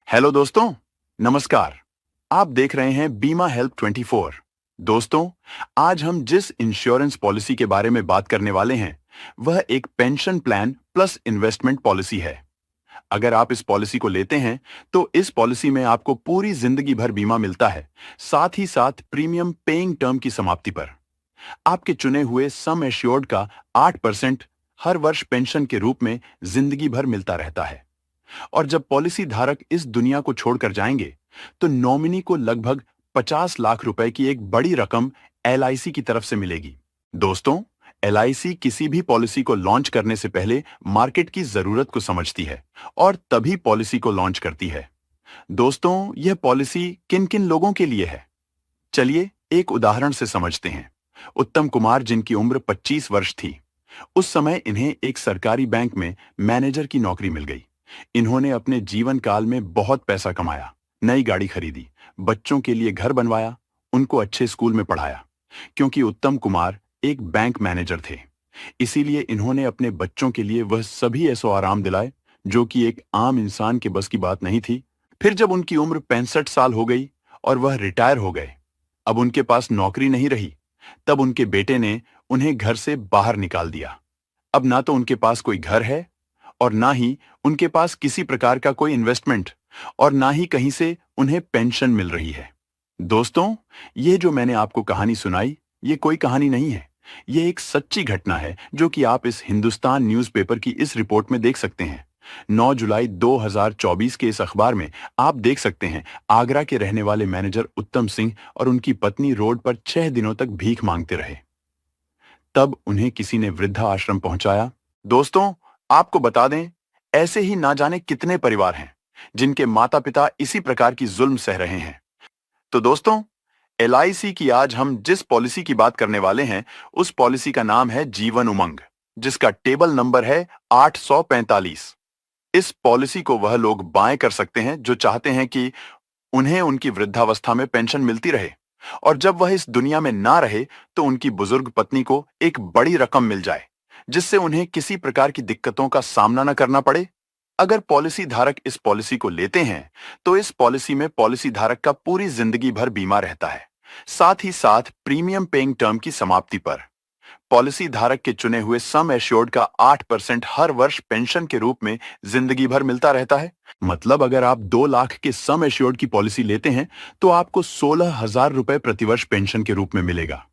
Hello दोस्तों, नमस्कार। आप देख रहे हैं बीमा हेल्प 24। दोस्तों, आज हम जिस इंश्योरेंस पॉलिसी के बारे में बात करने वाले हैं, वह एक pension plan plus investment policy है। अगर आप इस पॉलिसी को लेते हैं, तो इस पॉलिसी में आपको पूरी जिंदगी भर बीमा मिलता है, साथ ही साथ प्रीमियम पेइंग टर्म की समाप्ति पर। आपके चुने हुए सम एश्योर्ड का 8% हर वर्ष पेंशन के रूप में जिंदगी भर मिलता रहता है। और जब पॉलिसी धारक इस दुनिया को छोड़कर जाएंगे, तो नॉमिनी को लगभग 50 लाख रुपए की एक बड़ी रकम एलआईसी की तरफ से मिलेगी। दोस्तों, एलआईसी किसी भी पॉलिसी को लॉन्च करने से पहले मार्केट की जरूरत को समझती है और तभी पॉलिसी को लॉन्च करती है। दोस्तों, यह पॉलिसी किन किन लोगों के लिए है? चलिए एक उदाहरण से समझते हैं। उत्तम कुमार, जिनकी उम्र 25 वर्ष थी, उस समय इन्हें एक सरकारी बैंक में मैनेजर की नौकरी मिल गई। इन्होंने अपने जीवन काल में बहुत पैसा कमाया, नई गाड़ी खरीदी, बच्चों के लिए घर बनवाया, उनको अच्छे स्कूल में पढ़ाया। क्योंकि उत्तम कुमार एक बैंक मैनेजर थे, इसीलिए इन्होंने अपने बच्चों के लिए वह सभी ऐसो आराम दिलाए जो कि एक आम इंसान के बस की बात नहीं थी। फिर जब उनकी उम्र 65 साल हो गई और वह रिटायर हो गए, अब उनके पास नौकरी नहीं रही, तब उनके बेटे ने उन्हें घर से बाहर निकाल दिया। अब ना तो उनके पास कोई घर है और ना ही उनके पास किसी प्रकार का कोई इन्वेस्टमेंट, और ना ही कहीं से उन्हें पेंशन मिल रही है। दोस्तों, ये जो मैंने आपको कहानी सुनाई, ये कोई कहानी नहीं है। ये एक सच्ची घटना है जो कि आप इस हिंदुस्तान न्यूज़पेपर की इस रिपोर्ट में देख सकते हैं। 9 जुलाई 2024 के इस अखबार में आप देख सकते हैं, आगरा के रहने वाले मैनेजर उत्तम सिंह और उनकी पत्नी रोड पर 6 दिनों तक भीख मांगते रहे। तब उन्हें किसी ने वृद्धा आश्रम पहुंचाया। दोस्तों, आपको बता दें, ऐसे ही ना जाने कितने परिवार हैं जिनके माता पिता इसी प्रकार की जुल्म सह रहे हैं। तो दोस्तों, एलआईसी की आज हम जिस पॉलिसी की बात करने वाले हैं, उस पॉलिसी का नाम है जीवन उमंग, जिसका टेबल नंबर है 845। इस पॉलिसी को वह लोग बाय कर सकते हैं जो चाहते हैं कि उन्हें उनकी वृद्धावस्था में पेंशन मिलती रहे, और जब वह इस दुनिया में ना रहे तो उनकी बुजुर्ग पत्नी को एक बड़ी रकम मिल जाए, जिससे उन्हें किसी प्रकार की दिक्कतों का सामना न करना पड़े। अगर पॉलिसी धारक इस पॉलिसी को लेते हैं, तो इस पॉलिसी में पॉलिसी धारक का पूरी जिंदगी भर बीमा रहता है, साथ ही साथ प्रीमियम पेइंग टर्म की समाप्ति पर पॉलिसी धारक के चुने हुए सम एश्योर्ड का 8% हर वर्ष पेंशन के रूप में जिंदगी भर मिलता रहता है। मतलब अगर आप 2 लाख के सम एश्योर्ड की पॉलिसी लेते हैं, तो आपको 16,000 रुपए प्रतिवर्ष पेंशन के रूप में मिलेगा।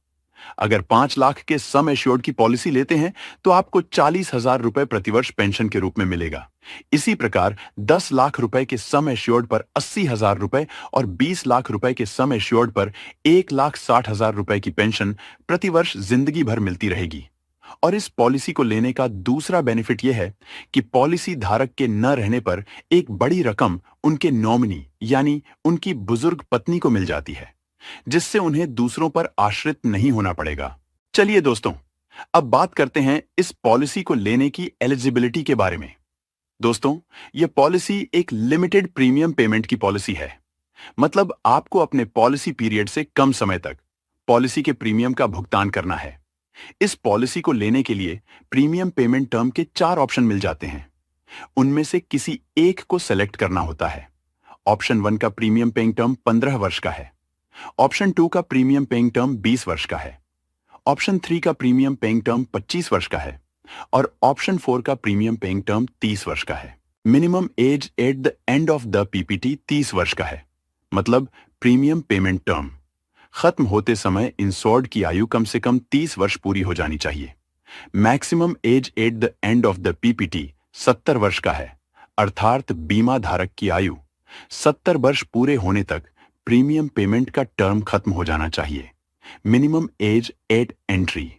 अगर 5 लाख के सम एश्योर्ड की पॉलिसी लेते हैं, तो आपको 40,000 रुपए प्रतिवर्ष पेंशन के रूप में मिलेगा। इसी प्रकार 10 लाख रुपए के सम एश्योर्ड पर 80,000 रुपए और 20 लाख रुपए के सम एश्योर्ड पर 1,60,000 रुपए की पेंशन प्रतिवर्ष जिंदगी भर मिलती रहेगी। और इस पॉलिसी को लेने का दूसरा बेनिफिट यह है कि पॉलिसी धारक के न रहने पर एक बड़ी रकम उनके नॉमिनी यानी उनकी बुजुर्ग पत्नी को मिल जाती है, जिससे उन्हें दूसरों पर आश्रित नहीं होना पड़ेगा। चलिए दोस्तों, अब बात करते हैं इस पॉलिसी को लेने की एलिजिबिलिटी के बारे में। दोस्तों, यह पॉलिसी एक लिमिटेड प्रीमियम पेमेंट की पॉलिसी है। मतलब आपको अपने पॉलिसी पीरियड से कम समय तक पॉलिसी के प्रीमियम का भुगतान करना है। इस पॉलिसी को लेने के लिए प्रीमियम पेमेंट टर्म के 4 ऑप्शन मिल जाते हैं। उनमें से किसी एक को सेलेक्ट करना होता है। ऑप्शन 1 का प्रीमियम पेइंग टर्म 15 वर्ष का है। ऑप्शन 2 का प्रीमियम पेइंग टर्म 20 वर्ष का है। ऑप्शन 3 का प्रीमियम पेइंग टर्म 25 वर्ष का है। और ऑप्शन 4 का प्रीमियम पेइंग टर्म 30 वर्ष का है। Minimum age at the end of the PPT 30 वर्ष का है। मतलब प्रीमियम पेमेंट टर्म खत्म होते समय इंश्योर्ड की आयु कम से कम 30 वर्ष पूरी हो जानी चाहिए। Maximum age at the end of the PPT 70 वर्ष का है, अर्थात बीमा धारक की आयु 70 वर्ष पूरे होने तक प्रीमियम पेमेंट का टर्म खत्म हो जाना चाहिए। Minimum age eight entry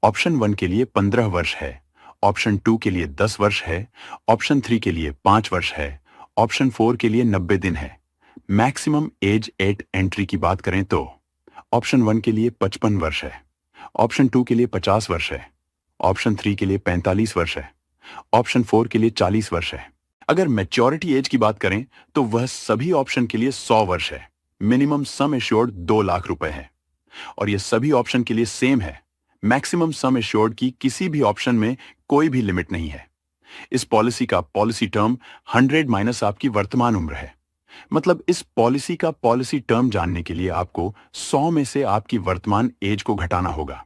option 1 के लिए 15 वर्ष है, ऑप्शन 2 के लिए 10 वर्ष है, ऑप्शन 3 के लिए 5 वर्ष है, ऑप्शन 4 के लिए 90 दिन है। मैक्सिमम एज एट एंट्री की बात करें तो ऑप्शन 1 के लिए 55 वर्ष है, ऑप्शन 2 के लिए 50 वर्ष है, ऑप्शन 3 के लिए 45 वर्ष है, ऑप्शन 4 के लिए 40 वर्ष है। अगर मैच्योरिटी एज की बात करें तो वह सभी ऑप्शन के लिए 100 वर्ष है। मिनिमम सम एश्योर्ड 2 लाख रुपए है और यह सभी ऑप्शन के लिए सेम है। मैक्सिमम सम एश्योर्ड की किसी भी ऑप्शन में कोई भी लिमिट नहीं है। इस पॉलिसी का पॉलिसी टर्म 100 माइनस आपकी वर्तमान उम्र है। मतलब इस पॉलिसी का पॉलिसी टर्म जानने के लिए आपको 100 में से आपकी वर्तमान एज को घटाना होगा।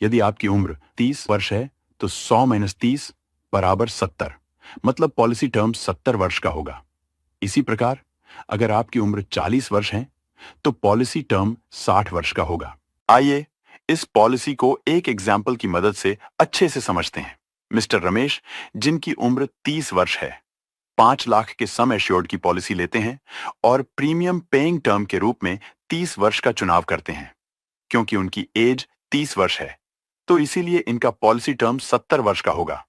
यदि आपकी उम्र 30 वर्ष है तो 100 माइनस 30 बराबर 70, मतलब पॉलिसी टर्म 70 वर्ष का होगा। इसी प्रकार अगर आपकी उम्र 40 वर्ष है तो पॉलिसी टर्म 60 वर्ष का होगा। आइए इस पॉलिसी को एक एग्जाम्पल की मदद से अच्छे से समझते हैं। मिस्टर रमेश, जिनकी उम्र 30 वर्ष है, 5 लाख के सम एश्योर्ड की पॉलिसी लेते हैं और प्रीमियम पेइंग टर्म के रूप में 30 वर्ष का चुनाव करते हैं। क्योंकि उनकी एज 30 वर्ष है तो इसीलिए इनका पॉलिसी टर्म 70 वर्ष का होगा।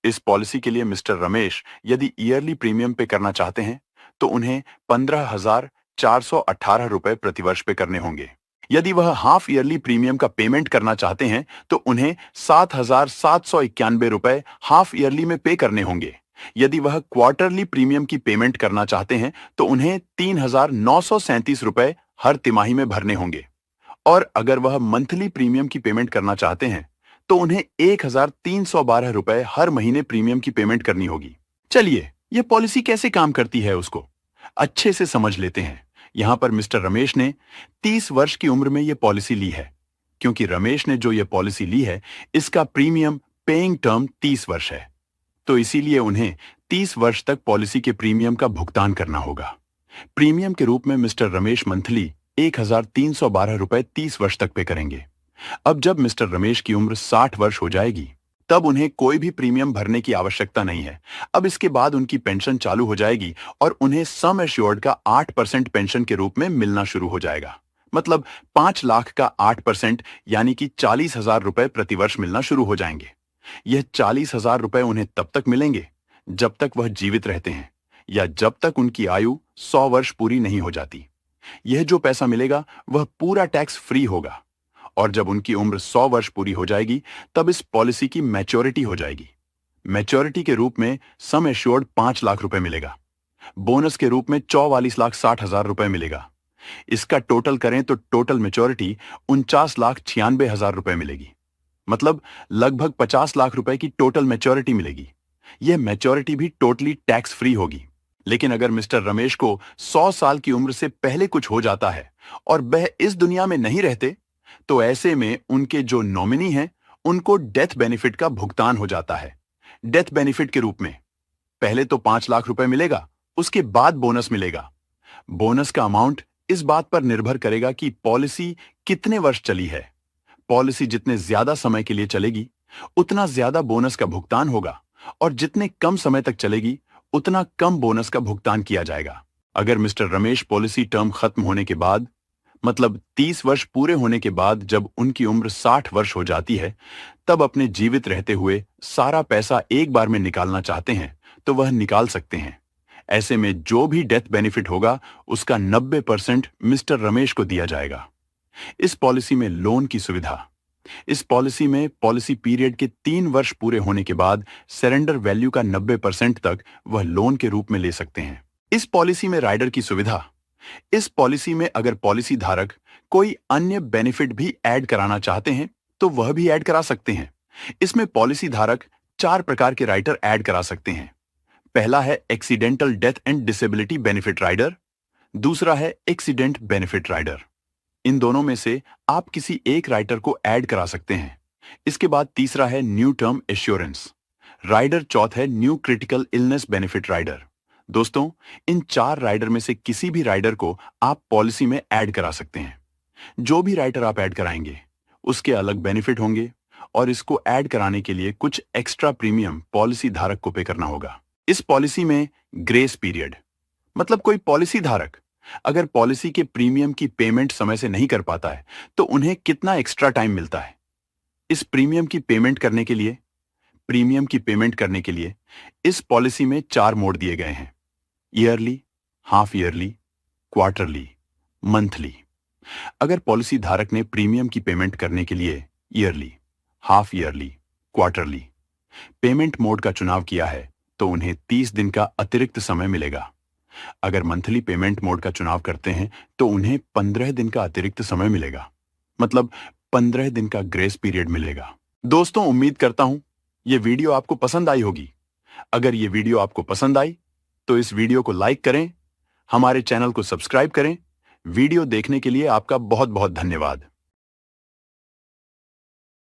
इस पॉलिसी के लिए मिस्टर रमेश यदि ईयरली प्रीमियम पे करना चाहते हैं तो उन्हें 15,418 रुपए प्रतिवर्ष पे करने होंगे। यदि वह हाफ ईयरली प्रीमियम का पेमेंट करना चाहते हैं तो उन्हें 7,791 रुपए हाफ ईयरली में पे करने होंगे। यदि वह क्वार्टरली प्रीमियम की पेमेंट करना चाहते हैं तो उन्हें 3,937 रुपए हर तिमाही में भरने होंगे। और अगर वह मंथली प्रीमियम की पेमेंट करना चाहते हैं तो उन्हें 1,312 रुपए हर महीने प्रीमियम की पेमेंट करनी होगी। चलिए यह पॉलिसी कैसे काम करती है उसको अच्छे से समझ लेते हैं। यहां पर मिस्टर रमेश ने 30 वर्ष की उम्र में यह पॉलिसी ली है। क्योंकि रमेश ने जो यह पॉलिसी ली है इसका प्रीमियम पेइंग टर्म 30 वर्ष है तो इसीलिए उन्हें 30 वर्ष तक पॉलिसी के प्रीमियम का भुगतान करना होगा। प्रीमियम के रूप में मिस्टर रमेश मंथली 1,312 रुपए 30 वर्ष तक पे करेंगे। अब जब मिस्टर रमेश की उम्र 60 वर्ष हो जाएगी तब उन्हें कोई भी प्रीमियम भरने की आवश्यकता नहीं है। अब इसके बाद उनकी पेंशन चालू हो जाएगी और उन्हें सम एश्योर्ड का 8% पेंशन के रूप में मिलना शुरू हो जाएगा। मतलब 5 लाख का 8% यानी कि 40,000 रुपए प्रतिवर्ष मिलना शुरू हो जाएंगे। यह 40,000 रुपए उन्हें तब तक मिलेंगे जब तक वह जीवित रहते हैं या जब तक उनकी आयु 100 वर्ष पूरी नहीं हो जाती। यह जो पैसा मिलेगा वह पूरा टैक्स फ्री होगा और जब उनकी उम्र 100 वर्ष पूरी हो जाएगी तब इस पॉलिसी की मैच्योरिटी हो जाएगी। मैच्योरिटी के रूप में सम एश्योर्ड 5 लाख रुपए मिलेगा। बोनस के रूप में 44,60,000 रुपए मिलेगा। इसका टोटल करें तो टोटल मैच्योरिटी 49,96,000 रुपए मिलेगी। मतलब लगभग 50 लाख रुपए की टोटल मैच्योरिटी मिलेगी। यह मैच्योरिटी भी टोटली टैक्स फ्री होगी। लेकिन अगर मिस्टर रमेश को 100 साल की उम्र से पहले कुछ हो जाता है और वह इस दुनिया में नहीं रहते तो ऐसे में उनके जो नॉमिनी हैं उनको डेथ बेनिफिट का भुगतान हो जाता है। डेथ बेनिफिट के रूप में पहले तो 5 लाख रुपए मिलेगा, उसके बाद बोनस मिलेगा। बोनस का अमाउंट इस बात पर निर्भर करेगा कि पॉलिसी कितने वर्ष चली है। पॉलिसी जितने ज्यादा समय के लिए चलेगी उतना ज्यादा बोनस का भुगतान होगा और जितने कम समय तक चलेगी उतना कम बोनस का भुगतान किया जाएगा। अगर मिस्टर रमेश पॉलिसी टर्म खत्म होने के बाद मतलब 30 वर्ष पूरे होने के बाद जब उनकी उम्र 60 वर्ष हो जाती है तब अपने जीवित रहते हुए सारा पैसा एक बार में निकालना चाहते हैं तो वह निकाल सकते हैं। ऐसे में जो भी डेथ बेनिफिट होगा उसका 90% मिस्टर रमेश को दिया जाएगा। इस पॉलिसी में लोन की सुविधा। इस पॉलिसी में पॉलिसी पीरियड के 3 वर्ष पूरे होने के बाद सरेंडर वैल्यू का 90% तक वह लोन के रूप में ले सकते हैं। इस पॉलिसी में राइडर की सुविधा। इस पॉलिसी में अगर पॉलिसी धारक कोई अन्य बेनिफिट भी ऐड कराना चाहते हैं तो वह भी ऐड करा सकते हैं। इसमें पॉलिसी धारक 4 प्रकार के राइडर ऐड करा सकते हैं। पहला है accidental death and disability benefit rider, दूसरा है एक्सीडेंट बेनिफिट राइडर। इन दोनों में से आप किसी एक राइडर को ऐड करा सकते हैं। इसके बाद तीसरा है न्यू टर्म एश्योरेंस राइडर, चौथा है new critical illness benefit rider. दोस्तों, इन 4 राइडर में से किसी भी राइडर को आप पॉलिसी में ऐड करा सकते हैं। जो भी राइडर आप ऐड कराएंगे उसके अलग बेनिफिट होंगे और इसको ऐड कराने के लिए कुछ एक्स्ट्रा प्रीमियम पॉलिसी धारक को पे करना होगा। इस पॉलिसी में ग्रेस पीरियड मतलब कोई पॉलिसी धारक अगर पॉलिसी के प्रीमियम की पेमेंट समय से नहीं कर पाता है तो उन्हें कितना एक्स्ट्रा टाइम मिलता है। इस प्रीमियम की पेमेंट करने के लिए इस पॉलिसी में 4 मोड दिए गए हैं: yearly, half yearly, quarterly, monthly. अगर पॉलिसी धारक ने प्रीमियम की पेमेंट करने के लिए yearly, half yearly, quarterly payment mode का चुनाव किया है तो उन्हें 30 दिन का अतिरिक्त समय मिलेगा। अगर मंथली पेमेंट मोड का चुनाव करते हैं तो उन्हें 15 दिन का अतिरिक्त समय मिलेगा। मतलब 15 दिन का ग्रेस पीरियड मिलेगा। दोस्तों, उम्मीद करता हूं यह वीडियो आपको पसंद आई होगी। अगर यह वीडियो आपको पसंद आई तो इस वीडियो को लाइक करें, हमारे चैनल को सब्सक्राइब करें। वीडियो देखने के लिए आपका बहुत बहुत धन्यवाद।